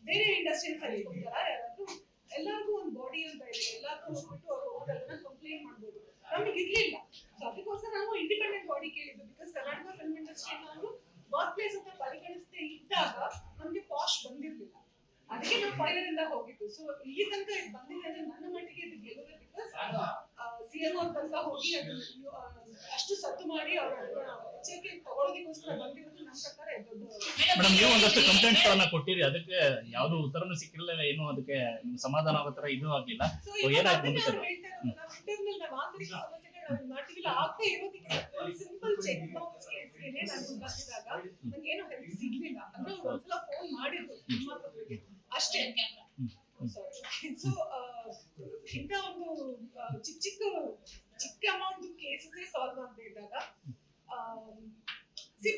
ಬೇರೆ ಇಂಡಸ್ಟ್ರಿಯಲ್ಲಿ ಸೇರಿಸ್ಕೊಂತಾರ ಯಾರಾದ್ರೂ? ಎಲ್ಲರಿಗೂ ಒಂದು ಬಾಡಿ ಅಂತ ಇದೆ, ಎಲ್ಲಾದ್ರೂ ಹೋಗ್ಬಿಟ್ಟು ಅವ್ರು ಹೋಗೋದನ್ನ ಕಂಪ್ಲೇಂಟ್ ಮಾಡ್ಬೋದು. ನಮಗೆ ಇರ್ಲಿಲ್ಲ, ಸೊ ಅದಕ್ಕೋಸ್ಕರ ನಾವು ಇಂಡಿಪೆಂಡೆಂಟ್ ಬಾಡಿ ಕೇಳಿದ್ವಿ. ಬಿಕಾಸ್ ಕರ್ನಾಟಕ ಫಿಲ್ಮ್ ಇಂಡಸ್ಟ್ರಿ ನಾವು ವರ್ಕ್ ಪ್ಲೇಸ್ ಅಂತ ಪರಿಗಣಿಸದೆ ಇದ್ದಾಗ ನಮ್ಗೆ ಪಾಶ್ ಬಂದಿರ್ಲಿಲ್ಲ, ಅದಕ್ಕೆ ನಾವು ಫೈರ್ ಇಂದ ಹೋಗಿದ್ದು. ಸೊ ಇಲ್ಲಿ ತನಕ ಇದು ಬಂದಿದೆ ಅಂದ್ರೆ ನನ್ನ ಮಟ್ಟಿಗೆ ಇದು ಗೆಲುವೆ. ಬಿಕಾಸ್ ಸಿಎಂ ಅವ್ರ ತನಕ ಹೋಗಿ ಅಷ್ಟು ಸತ್ತು ಮಾಡಿ ಅವ್ರ ಎಚ್ಚರಿಕೆ ತಗೊಳ್ಳೋದಕ್ಕೋಸ್ಕರ ಬಂದಿರೋದು ನನ್ನ ಪ್ರಕಾರ ಮೇಡಮ್, ನೀವು ಒಂದಷ್ಟು ಕಂಪ್ಲೇಂಟ್ಸ್ ಗಳನ್ನ ಕೊಟ್ಟಿರಿ, ಅದಕ್ಕೆ ಯಾವ್ದು ಉತ್ತರನೂ ಸಿಕ್ಕಿರಲಿಲ್ಲ, ಏನು ಅದಕ್ಕೆ ಸಮಾಧಾನ ಆಗೋ ತರ ಇದು ಆಗಿಲ್ಲ. ಏನಾಯ್ತು ಮುಂದೆ? ಆಂತರಿಕ ಸಮಸ್ಯೆಗಳು ಮಾಡ್ತೀವಿಲ್ಲ ಆಗ್ತಾ ಇರೋದಕ್ಕೆ ಸಿಂಪಲ್ ಚೆಕ್ ಬೌನ್ಸ್ ಕೇಸ್ಗೆ ನಾನು ಬಂದಿದಾಗ ನಂಗೇನು ಹೆಲ್ಪ್ ಸಿಗ್ಲಿಲ್ಲ. ಅಂದ್ರೆ ಒಂದ್ಸಲ ಫೋನ್ ಮಾಡಿದ್ರು ನಿರ್ಮಾಪಕರಿಗೆ ಅಷ್ಟೇ. ಸೊ ಇಂಥ ಒಂದು ಚಿಕ್ಕ ಅಮೌಂಟ್ ಕೇಸಸ್ ಸಾಲ್ವ್ ಅಂತ ಇದ್ದಾಗ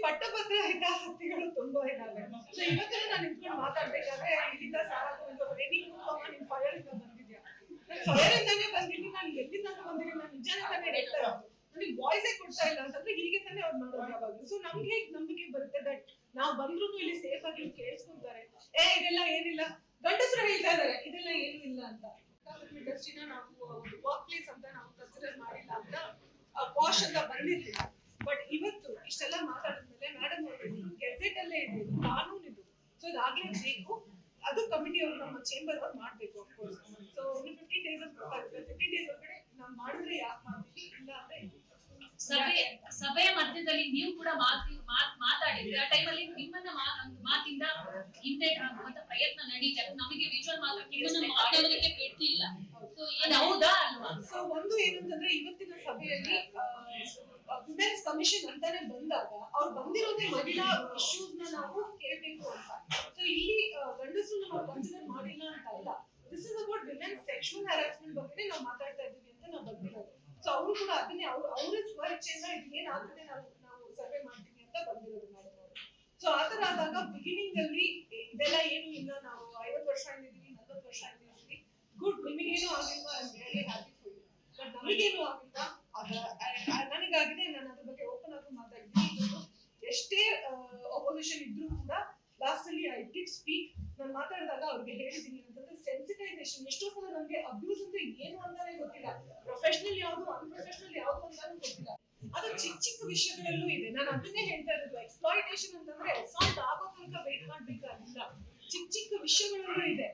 ಪಟ್ಟಭದ್ರ ಹಿತಾಸಕ್ತಿಗಳು ತುಂಬಾ ಇದಾವೆ. ಸೊ ಇವತ್ತಿನ ನಾನು ನಿಂತ್ಕೊಂಡು ಮಾತಾಡ್ಬೇಕಾದ್ರೆ ಇಲ್ಲಿಂದ ನೀನ್ ಫೈರ್ ಇಂದ ಬಂದಿದ್ಯಾ? ನಾನು ಫೈರ್ ಇಂದಾನೇ ಬಂದಿದ್ದೀನಿ, ನಾನು ಎಲ್ಲಿಂದ ಬಂದಿದ್ದೀನಿ, ನಾನು ನಿಜಾನೇ ತಾನೇ ಹೇಳ್ತಾ ಇರೋದು, ನನಗೆ ವಾಯ್ಸೇ ಕೊಡ್ತಾ ಇಲ್ಲ ಅಂತಂದ್ರೆ ಹೀಗೆ ತಾನೇ ಅವ್ರು ಮಾಡೋದು ಯಾವಾಗ. ಸೊ ನಮ್ಗೆ ಹೇಗೆ ನಂಬಿಕೆ ಬರುತ್ತೆ ದಟ್ ನಾವು ಬಂದ್ರು ಇಲ್ಲಿ ಸೇಫ್ ಆಗಿ ಕೇಳಿಸ್ಕೊಂತಾರೆ, ಇದೆಲ್ಲ ಏನಿಲ್ಲ, ಗಂಡಸರು ಹೇಳ್ತಾ ಇದಾರೆ ಇದೆಲ್ಲ ಏನು ಇಲ್ಲ ಅಂತ. ಇಂಡಸ್ಟ್ರಿನ ನಾವು ವರ್ಕ್ ಪ್ಲೇಸ್ ಅಂತ ನಾವು ಕನ್ಸಿಡರ್ ಮಾಡಿಲ್ಲ ಅಂತ ಪಾಶ್ ಅಂತ ಬಂದಿರ್ಲಿಲ್ಲ. ಬಟ್ ಇವತ್ತು ಇಷ್ಟೆಲ್ಲ ಮಾತಾಡಿದ್ಮೇಲೆ ಮೇಡಮ್ ಅವರು ಗೆಜೆಟ್ ಅಲ್ಲೇ ಇದೆ, ಕಾನೂನು ಇದು. ಸೊ ಇದಾಗ್ಲೇಬೇಕು, ಅದು ಕಮಿಟಿ ಅವರು ನಮ್ಮ ಚೇಂಬರ್ ಅವ್ರು ಮಾಡ್ಬೇಕು ಅಫ್ಕೋರ್ಸ್. ಸೊ ಇನ್ನು 15 days ಒಳಗಡೆ ನಾವು ಮಾಡಿದ್ರೆ ಯಾಕೆ ಮಾಡ್ತೀವಿ, ಇಲ್ಲ ಅಂದ್ರೆ ಸಭೆಯ ಮಧ್ಯದಲ್ಲಿ ನೀವು ಕೂಡ ಮಾತಾಡಿದ್ರೆ ಆ ಟೈಮಲ್ಲಿ ನಿಮ್ಮನ್ನ ಮಾತಿಂದ ಹಿಂದೆ ಆಗುವಂತ ಪ್ರಯತ್ನ ನಡೀತಾ ನಮಗೆ ವಿಜುವಲ್ ಮಾತಾಡಲಿಕ್ಕೆ ಬಿಡ್ಲಿಲ್ಲ. ಹೌದಾ ಅಲ್ವಾ? ಸೊ ಒಂದು ಏನಂತಂದ್ರೆ ಇವತ್ತಿನ ಸಭೆಯಲ್ಲಿ ವಿಮೆನ್ಸ್ ಕಮಿಷನ್ ಅಂತಾನೆ ಬಂದಾಗ ಅವ್ರು ಬಂದಿರೋದೇ ಮಹಿಳಾ ಇಶ್ಯೂಸ್ ನ ನಾವು ಕೇಳಬೇಕು ಅಂತ. ಸೊ ಇಲ್ಲಿ ಗಂಡಸರು ನಾವು ಕನ್ಸಿಡರ್ ಮಾಡಿಲ್ಲ ಅಂತ ಅಲ್ಲ, this is about women's sexual harassment ಬಗ್ಗೆ ನಾವು ಮಾತಾಡ್ತಾ ಇದ್ದೀವಿ ಅಂತ ನಾವು ಬಂದಿರೋದು. ಸೊ ಅವರು ಕೂಡ ಅದನ್ನೇ ಅವ್ರ ಸ್ವಇಚ್ಛೆಯಿಂದ ಇದೇನಾಗ್ತದೆ ನಾವು ಸರ್ವೆ ಮಾಡ್ತೀವಿ ಅಂತ ಬಂದಿರೋದು ಮೇಡಮ್ ಅವರು. ಸೊ ಆತರ ಆದಾಗ ಬಿಗಿನಿಂಗ್ ಅಲ್ಲಿ ಇದೆಲ್ಲ ಏನು ಇಲ್ಲ, ನಾವು 50 ವರ್ಷ ಇದ್ದೀವಿ, 40 ವರ್ಷ ಇದ್ದೀವಿ, ಗುಡ್, ನಿಮಗೇನು ಆಗಿಲ್ವಾ, I am very happy for you. But ನಮಗೇನು ಆಗಿಲ್ಲ, ನನಗಾಗಿದೆ, ನಾನು ಅದ್ರ ಬಗ್ಗೆ ಓಪನ್ ಆಗಿ ಮಾತಾಡಿದ್ದೀನಿ. ಎಷ್ಟೇ ಅಪೋಸಿಷನ್ ಇದ್ರೂ ಕೂಡ ಲಾಸ್ಟ್ ಅಲ್ಲಿ ಐ ಡಿಡ್ ಸ್ಪೀಕ್. ನಾನು ಮಾತಾಡಿದಾಗ ಅವ್ರಿಗೆ ಹೇಳಿದ್ದೀನಿ ಅಂತಂದ್ರೆ ಸೆನ್ಸಿಟೈಸೇಷನ್. ಎಷ್ಟೋ ಸಲ ನಮ್ಗೆ ಅಬ್ಯೂಸ್ ಅಂದ್ರೆ ಏನು ಅಂತಾನೆ ಗೊತ್ತಿಲ್ಲ, ಪ್ರೊಫೆಷನಲ್ ಯಾವ್ದು ಅನ್ಪ್ರೊಫೆಷನಲ್ ಯಾವ್ದು ಅಂತಾನು ಗೊತ್ತಿಲ್ಲ. ಅದು ಚಿಕ್ಕ ವಿಷಯಗಳಲ್ಲೂ ಇದೆ. ನಾನು ಅದನ್ನೇ ಹೇಳ್ತಾ ಇರೋದು, ಎಕ್ಸ್ಪ್ಲಾಯಿಟೇಷನ್ ಅಂತಂದ್ರೆ ಅಸಾಲ್ಟ್ ಆಗೋ ತನಕ ವೇಟ್ ಮಾಡ್ಬೇಕಾಗಿಲ್ಲ, ಚಿಕ್ಕ ವಿಷಯಗಳಲ್ಲೂ ಇದೆ.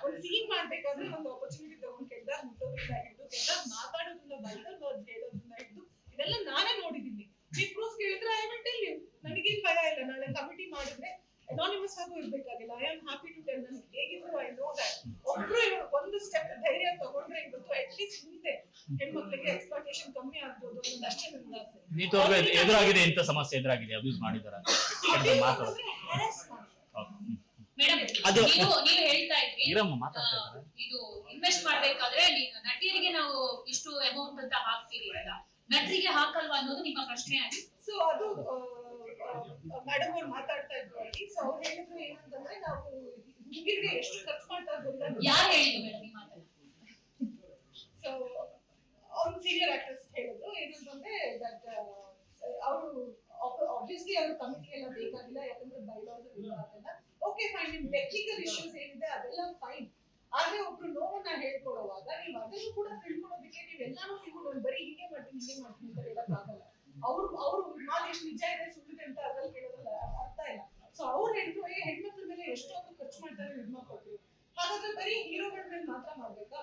ಒಂದು ಸೀನ್ ಮಾಡ್ಬೇಕಾದ್ರೆ ಒಂದು ಆಪರ್ಚುನಿಟಿ ತಗೊಂಡು ಕೆಟ್ಟದಾಗ ಮುಟ್ಟೋದ್ರಿಂದ ಹಿಡಿದು, ಕೆಟ್ಟದಾಗ ಮಾತಾಡೋದ್ರಿಂದ, ಬೈಬಲ್ ವರ್ಡ್ಸ್ ಹೇಳೋದ್ರಿಂದ ಹಿಡಿದು ಇದೆಲ್ಲ ನಾನೇ ನೋಡಿದ್ದೀನಿ. ನೀವು ಪ್ರೂಫ್ ಕೇಳಿದ್ರೆ ಐ ವಿಲ್ ಟೆಲ್ ಯು, ನನಗೇನ್ ಭಯ ಇಲ್ಲ. ನಾಳೆ ಕಮಿಟಿ ಮಾಡಿದ್ರೆ ಅನಾನಿಮಸ್ ಆಗೂ ಇರ್ಬೇಕಾಗಿಲ್ಲ. I am happy to tell. ನನಗೆ ಹೇಗಿದ್ರು ಐ ನೋ ದಟ್ ಒಬ್ರು ಒಂದು ಸ್ಟೆಪ್ ಧೈರ್ಯ ತಗೊಂಡ್ರೆ ಇವತ್ತು ಅಟ್ ಲೀಸ್ಟ್ ಮುಂದೆ ಹೆಣ್ಮಕ್ಳಿಗೆ ಎಕ್ಸ್ಪ್ಲಾಯಿಟೇಷನ್ ಕಮ್ಮಿ ಆಗ್ಬೋದು ಅನ್ನೋದು ಅಷ್ಟೇ ನನ್ನ ಆಸೆ. ಎದುರಾಗಿದೆ ಇಂತ ಸಮಸ್ಯೆ ಎದುರಾಗಿದೆ, ಅಬ್ಯೂಸ್ ಮಾಡಿದಾರ ಮೇಡಮ್, ನೀವು ಹೇಳ್ತಾ ಇದ್ರಿ ಇದು ಇನ್ವೆಸ್ಟ್ ಮಾಡ್ಬೇಕಾದ್ರೆ ನಟಿಯರಿಗೆ ನಾವು ಇಷ್ಟು ಅಮೌಂಟ್ ಅಂತ ಹಾಕ್ತೀವಿ ಅಂತ, ನಟರಿಗೆ ಹಾಕಲ್ವಾ ಅನ್ನೋದು ನಿಮ್ಮ ಪ್ರಶ್ನೆ ಆಗಿದೆ. ಸೊ ಅದು ಮೇಡಮ್ ಅವ್ರು ಮಾತಾಡ್ತಾ ಇದ್ರು ಅಲ್ಲಿ. ಸೊ ಅವ್ರು ಹೇಳಿದ್ರು ಏನಂತಂದ್ರೆ ನಾವು ಹುಡುಗಿರಿಗೆ ಎಷ್ಟು ಖರ್ಚು ಮಾಡ್ತಾ ಇರ್ಬೋದು. ಯಾರು ಹೇಳಿದ್ರು ಮೇಡಮ್ ಈ ಮಾತನ್ನ? ಸೊ ಅವ್ರು ಸೀನಿಯರ್ ಆಕ್ಟರ್ಸ್ ಹೇಳಿದ್ರು ಏನಂತಂದ್ರೆ ದಟ್ ಅವರು ಆಬ್ವಿಯಸ್ಲಿ ಅವ್ರ ಕಮಿಟಿ ಎಲ್ಲ ಬೇಕಾಗಿಲ್ಲ, ಯಾಕಂದ್ರೆ ಬೈಲಾಸ್ ಅದೆಲ್ಲ ಓಕೆ ಫೈನ್. ನಿಮ್ ಟೆಕ್ನಿಕಲ್ ಇಶ್ಯೂಸ್ ಏನಿದೆ ಅದೆಲ್ಲ ಫೈನ್. ಆದ್ರೆ ಒಬ್ರು ನೋವನ್ನ ಹೇಳ್ಕೊಡುವಾಗ ನೀವು ಅದನ್ನು ಕೂಡ ತಿಳ್ಕೊಳ್ಳೋದಕ್ಕೆ ನೀವೆಲ್ಲಾನು ತಿಳ್ಕೊಂಡು ಬರೀ ಹೀಗೆ ಮಾಡ್ತೀನಿ ಅಂತ ಹೇಳಕ್ಕಾಗಲ್ಲ. ಅವ್ರು ಮಾತು ಎಷ್ಟು ನಿಜ ಇದೆ ಸುಳ್ಳಿದೆ ಅಂತ ಅದ್ರಲ್ಲಿ ಕೇಳೋದಲ್ಲ ಅರ್ಥ ಇಲ್ಲ. ಸೊ ಅವ್ರು ಹೇಳಿದ್ರು ಹೆಣ್ಮಕ್ಳ ಮೇಲೆ ಎಷ್ಟೊಂದು ಖರ್ಚು ಮಾಡ್ತಾರೆ ನಿರ್ಮಾಪಕರು, ಹಾಗಾದ್ರೆ ಬರೀ ಹೀರೋಗಳ ಮೇಲೆ ಮಾತ್ರ ಮಾಡ್ಬೇಕಾ?